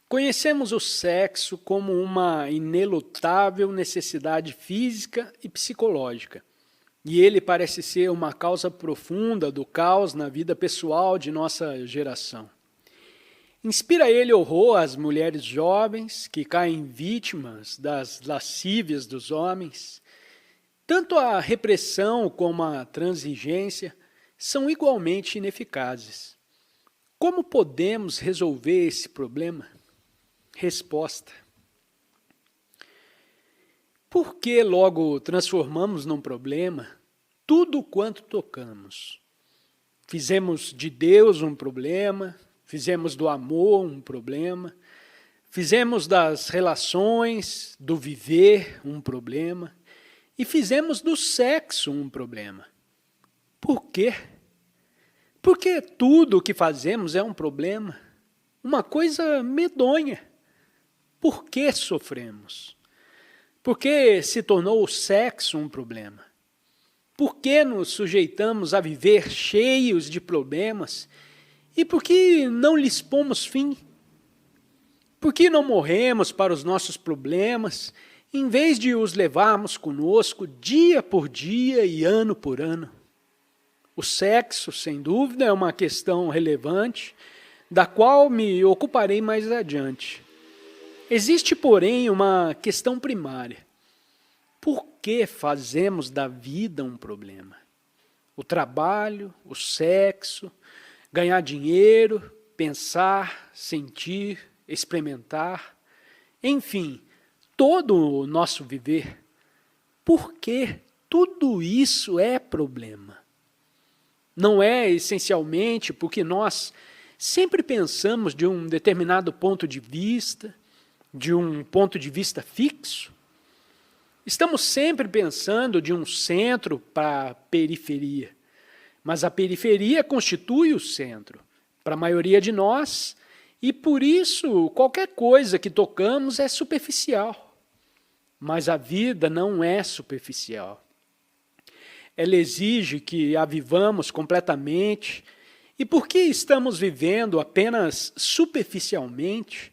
Conhecemos o sexo como uma inelutável necessidade física e psicológica, e ele parece ser uma causa profunda do caos na vida pessoal de nossa geração. Inspira ele horror às mulheres jovens que caem vítimas das lascívias dos homens. Tanto a repressão como a transigência são igualmente ineficazes. Como podemos resolver esse problema? Resposta: por que logo transformamos num problema tudo quanto tocamos? Fizemos de Deus um problema, fizemos do amor um problema, fizemos das relações, do viver um problema e fizemos do sexo um problema. Por quê? Porque tudo o que fazemos é um problema, uma coisa medonha. Por que sofremos? Por que se tornou o sexo um problema? Por que nos sujeitamos a viver cheios de problemas? E por que não lhes pomos fim? Por que não morremos para os nossos problemas, em vez de os levarmos conosco dia por dia e ano por ano? O sexo, sem dúvida, é uma questão relevante, da qual me ocuparei mais adiante. Existe, porém, uma questão primária. Por que fazemos da vida um problema? O trabalho, o sexo, ganhar dinheiro, pensar, sentir, experimentar, enfim, todo o nosso viver. Por que tudo isso é problema? Não é essencialmente porque nós sempre pensamos de um determinado ponto de vista fixo? Estamos sempre pensando de um centro para a periferia, mas a periferia constitui o centro para a maioria de nós e por isso qualquer coisa que tocamos é superficial. Mas a vida não é superficial. Ela exige que a vivamos completamente e porque estamos vivendo apenas superficialmente,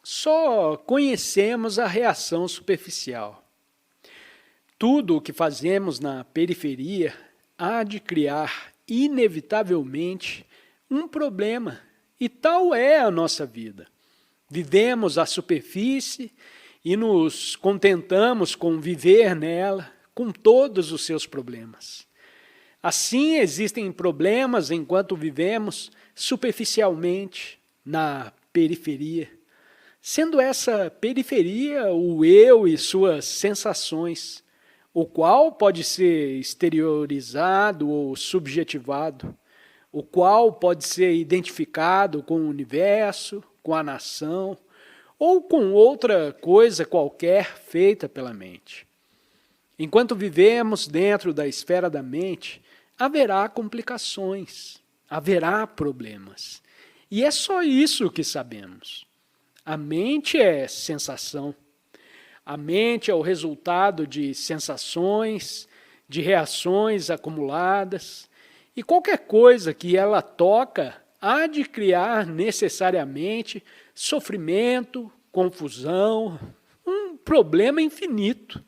só conhecemos a reação superficial. Tudo o que fazemos na periferia há de criar, inevitavelmente, um problema, e tal é a nossa vida. Vivemos à superfície e nos contentamos com viver nela, com todos os seus problemas. Assim, existem problemas enquanto vivemos superficialmente na periferia, sendo essa periferia o eu e suas sensações, o qual pode ser exteriorizado ou subjetivado, o qual pode ser identificado com o universo, com a nação, ou com outra coisa qualquer feita pela mente. Enquanto vivemos dentro da esfera da mente, haverá complicações, haverá problemas. E é só isso que sabemos. A mente é sensação. A mente é o resultado de sensações, de reações acumuladas, e qualquer coisa que ela toca há de criar necessariamente sofrimento, confusão, um problema infinito.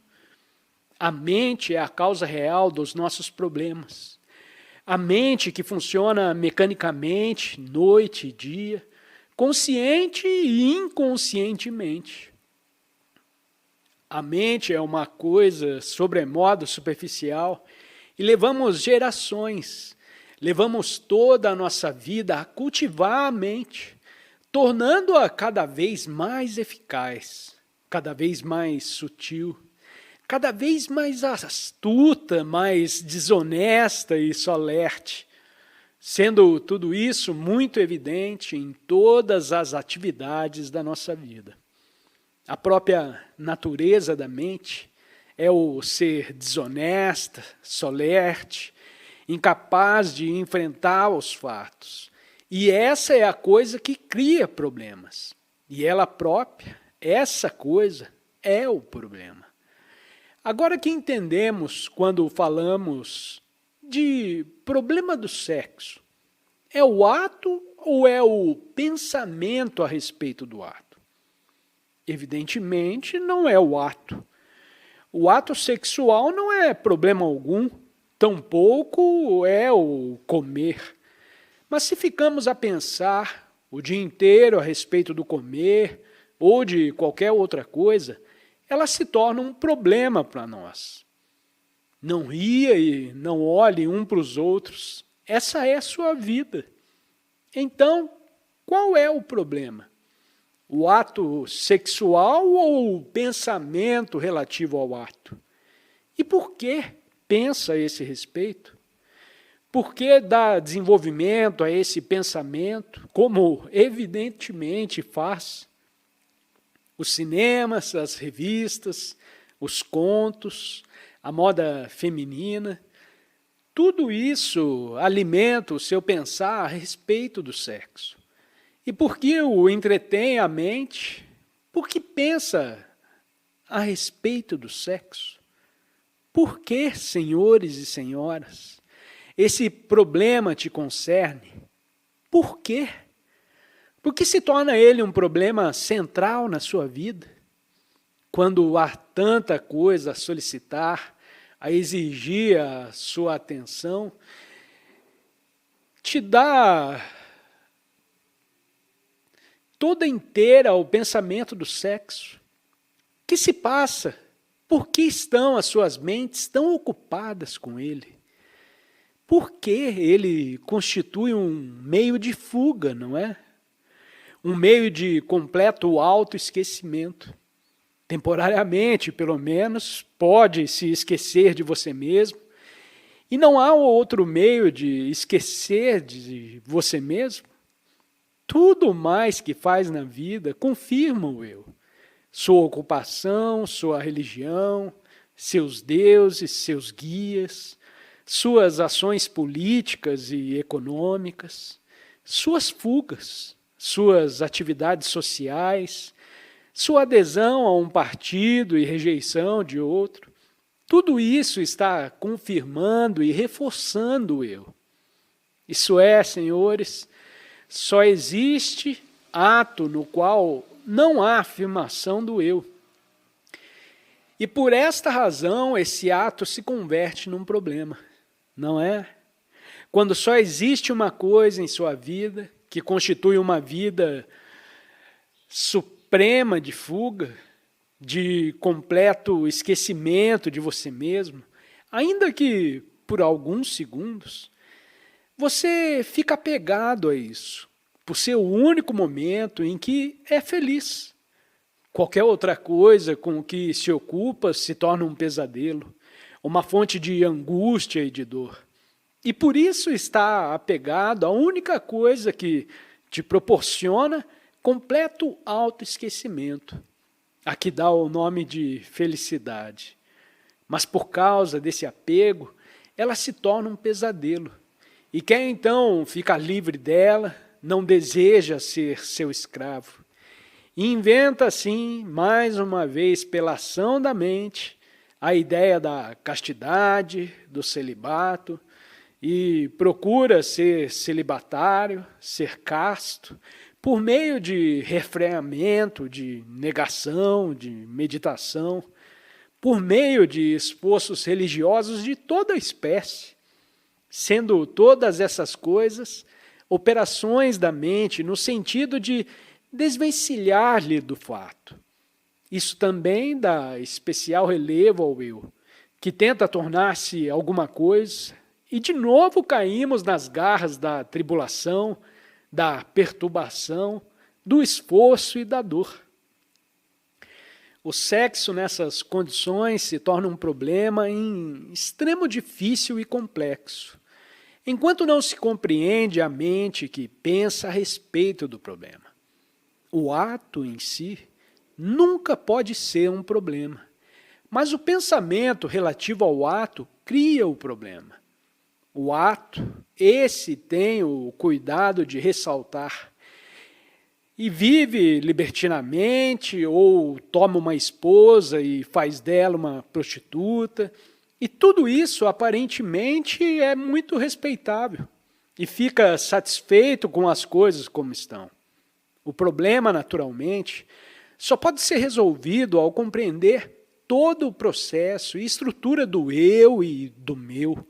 A mente é a causa real dos nossos problemas. A mente que funciona mecanicamente, noite e dia, consciente e inconscientemente. A mente é uma coisa sobremodo superficial e levamos gerações, levamos toda a nossa vida a cultivar a mente, tornando-a cada vez mais eficaz, cada vez mais sutil, cada vez mais astuta, mais desonesta e solerte, sendo tudo isso muito evidente em todas as atividades da nossa vida. A própria natureza da mente é o ser desonesta, solerte, incapaz de enfrentar os fatos. E essa é a coisa que cria problemas. E ela própria, essa coisa, é o problema. Agora que entendemos quando falamos de problema do sexo, é o ato ou é o pensamento a respeito do ato? Evidentemente, não é o ato. O ato sexual não é problema algum, tampouco é o comer. Mas se ficamos a pensar o dia inteiro a respeito do comer ou de qualquer outra coisa, ela se torna um problema para nós. Não ria e não olhe um para os outros. Essa é a sua vida. Então, qual é o problema? O ato sexual ou o pensamento relativo ao ato? E por que pensa a esse respeito? Por que dá desenvolvimento a esse pensamento, como evidentemente faz? Os cinemas, as revistas, os contos, a moda feminina, tudo isso alimenta o seu pensar a respeito do sexo. E por que o entretém a mente? Porque pensa a respeito do sexo. Por que, senhores e senhoras, esse problema te concerne? Por quê? Porque se torna ele um problema central na sua vida, quando há tanta coisa a solicitar, a exigir a sua atenção, te dá toda inteira ao pensamento do sexo. O que se passa? Por que estão as suas mentes tão ocupadas com ele? Por que ele constitui um meio de fuga, não é? Um meio de completo autoesquecimento. Temporariamente, pelo menos, pode se esquecer de você mesmo. E não há outro meio de esquecer de você mesmo. Tudo mais que faz na vida confirma o eu. Sua ocupação, sua religião, seus deuses, seus guias, suas ações políticas e econômicas, suas fugas, suas atividades sociais, sua adesão a um partido e rejeição de outro. Tudo isso está confirmando e reforçando o eu. Isso é, senhores, só existe ato no qual não há afirmação do eu. E por esta razão, esse ato se converte num problema, não é? Quando só existe uma coisa em sua vida, que constitui uma vida suprema de fuga, de completo esquecimento de você mesmo, ainda que por alguns segundos, você fica apegado a isso, por ser o único momento em que é feliz. Qualquer outra coisa com que se ocupa se torna um pesadelo, uma fonte de angústia e de dor. E por isso está apegado à única coisa que te proporciona completo autoesquecimento, a que dá o nome de felicidade. Mas por causa desse apego, ela se torna um pesadelo. E quem então fica livre dela, não deseja ser seu escravo. E inventa assim, mais uma vez, pela ação da mente, a ideia da castidade, do celibato, e procura ser celibatário, ser casto, por meio de refreamento, de negação, de meditação, por meio de esforços religiosos de toda espécie, sendo todas essas coisas operações da mente no sentido de desvencilhar-lhe do fato. Isso também dá especial relevo ao eu, que tenta tornar-se alguma coisa, e de novo caímos nas garras da tribulação, da perturbação, do esforço e da dor. O sexo nessas condições se torna um problema em extremo difícil e complexo, enquanto não se compreende a mente que pensa a respeito do problema. O ato em si nunca pode ser um problema, mas o pensamento relativo ao ato cria o problema. O ato, esse tem o cuidado de ressaltar, e vive libertinamente, ou toma uma esposa e faz dela uma prostituta, e tudo isso aparentemente é muito respeitável, e fica satisfeito com as coisas como estão. O problema, naturalmente, só pode ser resolvido ao compreender todo o processo e estrutura do eu e do meu.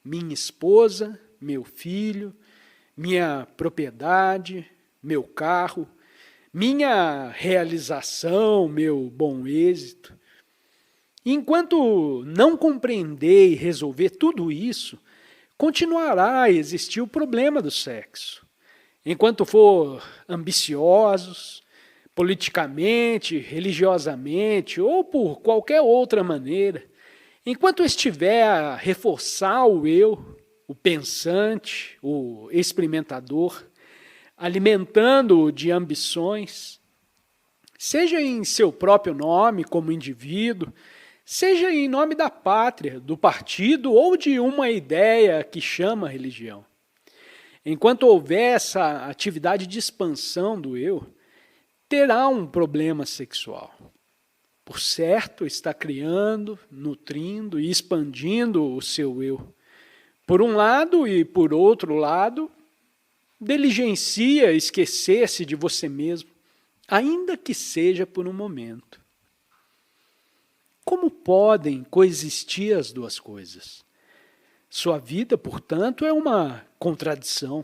Minha esposa, meu filho, minha propriedade, meu carro, minha realização, meu bom êxito. Enquanto não compreender e resolver tudo isso, continuará a existir o problema do sexo. Enquanto for ambiciosos, politicamente, religiosamente ou por qualquer outra maneira, enquanto estiver a reforçar o eu, o pensante, o experimentador, alimentando-o de ambições, seja em seu próprio nome como indivíduo, seja em nome da pátria, do partido ou de uma ideia que chama religião. Enquanto houver essa atividade de expansão do eu, terá um problema sexual. Por certo, está criando, nutrindo e expandindo o seu eu. Por um lado e por outro lado, diligencia esquecer-se de você mesmo, ainda que seja por um momento. Como podem coexistir as duas coisas? Sua vida, portanto, é uma contradição,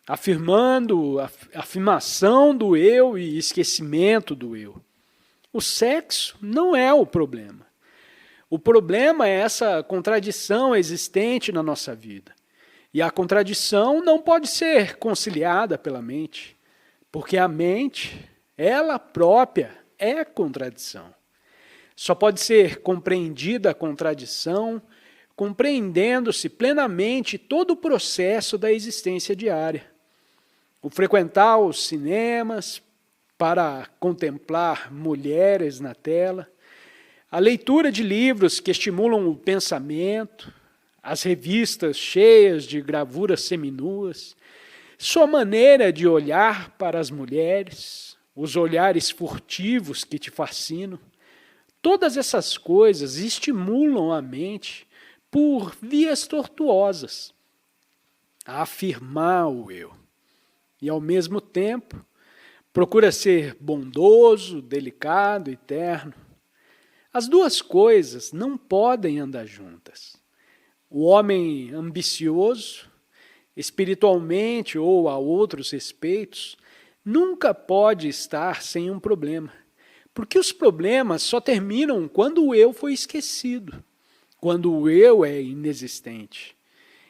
afirmando a afirmação do eu e esquecimento do eu. O sexo não é o problema. O problema é essa contradição existente na nossa vida. E a contradição não pode ser conciliada pela mente, porque a mente, ela própria, é contradição. Só pode ser compreendida a contradição compreendendo-se plenamente todo o processo da existência diária. O frequentar os cinemas para contemplar mulheres na tela, a leitura de livros que estimulam o pensamento, as revistas cheias de gravuras seminuas, sua maneira de olhar para as mulheres, os olhares furtivos que te fascinam, todas essas coisas estimulam a mente por vias tortuosas a afirmar o eu. E, ao mesmo tempo, procura ser bondoso, delicado e terno. As duas coisas não podem andar juntas. O homem ambicioso, espiritualmente ou a outros respeitos, nunca pode estar sem um problema, porque os problemas só terminam quando o eu foi esquecido, quando o eu é inexistente.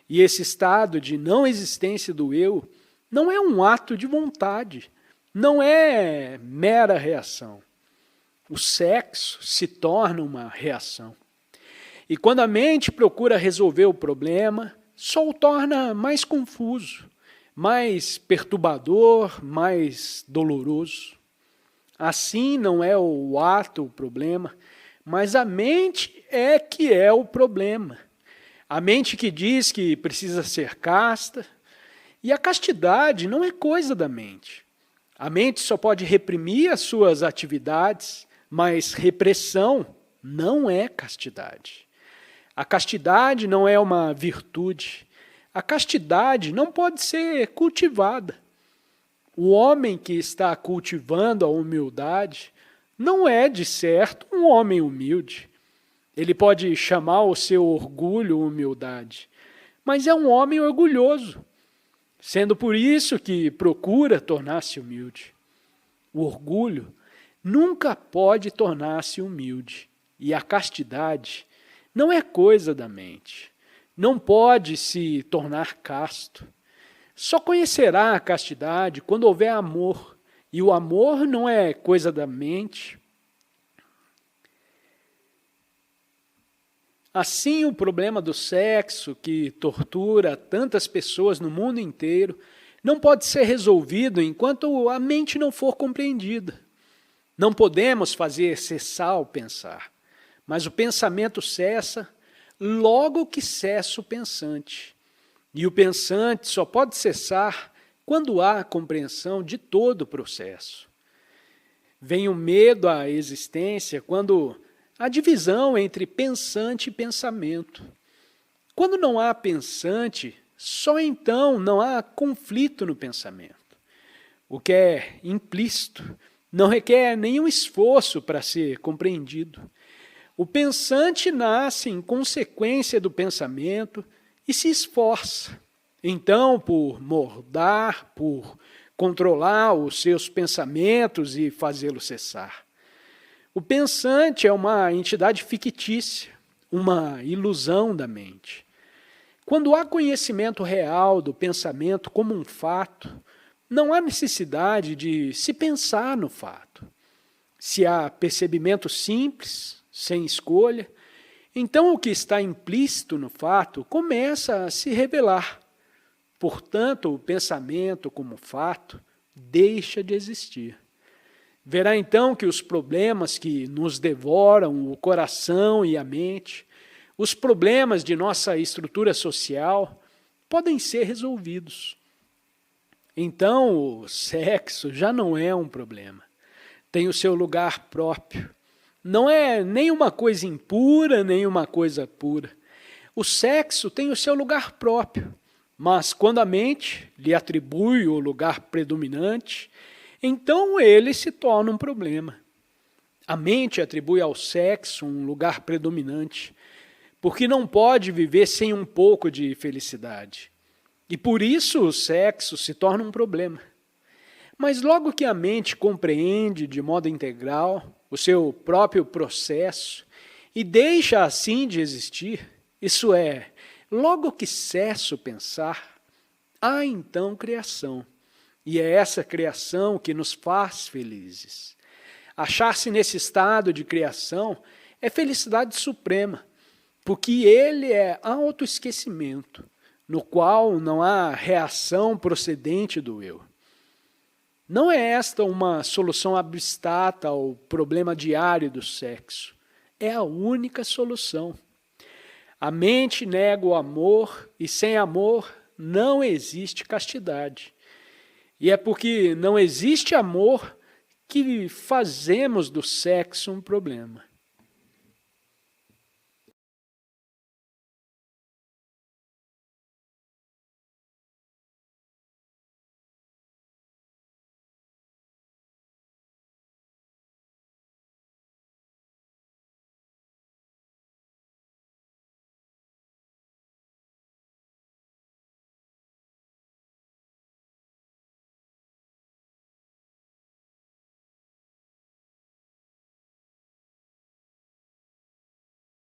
E esse estado de não existência do eu não é um ato de vontade, não é mera reação. O sexo se torna uma reação. E quando a mente procura resolver o problema, só o torna mais confuso, mais perturbador, mais doloroso. Assim não é o ato o problema, mas a mente é que é o problema. A mente que diz que precisa ser casta, e a castidade não é coisa da mente. A mente só pode reprimir as suas atividades, mas repressão não é castidade. A castidade não é uma virtude. A castidade não pode ser cultivada. O homem que está cultivando a humildade não é, de certo, um homem humilde. Ele pode chamar o seu orgulho humildade, mas é um homem orgulhoso, sendo por isso que procura tornar-se humilde. O orgulho nunca pode tornar-se humilde, e a castidade não é coisa da mente, não pode se tornar casto. Só conhecerá a castidade quando houver amor, e o amor não é coisa da mente. Assim, o problema do sexo, que tortura tantas pessoas no mundo inteiro, não pode ser resolvido enquanto a mente não for compreendida. Não podemos fazer cessar o pensar, mas o pensamento cessa logo que cessa o pensante. E o pensante só pode cessar quando há a compreensão de todo o processo. Vem o medo à existência quando há divisão entre pensante e pensamento. Quando não há pensante, só então não há conflito no pensamento. O que é implícito Não requer nenhum esforço para ser compreendido. O pensante nasce em consequência do pensamento e se esforça, então, por moldar, por controlar os seus pensamentos e fazê-los cessar. O pensante é uma entidade fictícia, uma ilusão da mente. Quando há conhecimento real do pensamento como um fato, não há necessidade de se pensar no fato. Se há percebimento simples, sem escolha, então o que está implícito no fato começa a se revelar. Portanto, o pensamento como fato deixa de existir. Verá então que os problemas que nos devoram o coração e a mente, os problemas de nossa estrutura social, podem ser resolvidos. Então, o sexo já não é um problema. Tem o seu lugar próprio. Não é nem uma coisa impura, nem uma coisa pura. O sexo tem o seu lugar próprio, mas quando a mente lhe atribui o lugar predominante, então ele se torna um problema. A mente atribui ao sexo um lugar predominante, porque não pode viver sem um pouco de felicidade. E por isso o sexo se torna um problema. Mas logo que a mente compreende de modo integral o seu próprio processo e deixa assim de existir, isso é, logo que cessa o pensar, há então criação. E é essa criação que nos faz felizes. Achar-se nesse estado de criação é felicidade suprema, porque ele é autoesquecimento, no qual não há reação procedente do eu. Não é esta uma solução abstrata ao problema diário do sexo. É a única solução. A mente nega o amor e sem amor não existe castidade. E é porque não existe amor que fazemos do sexo um problema.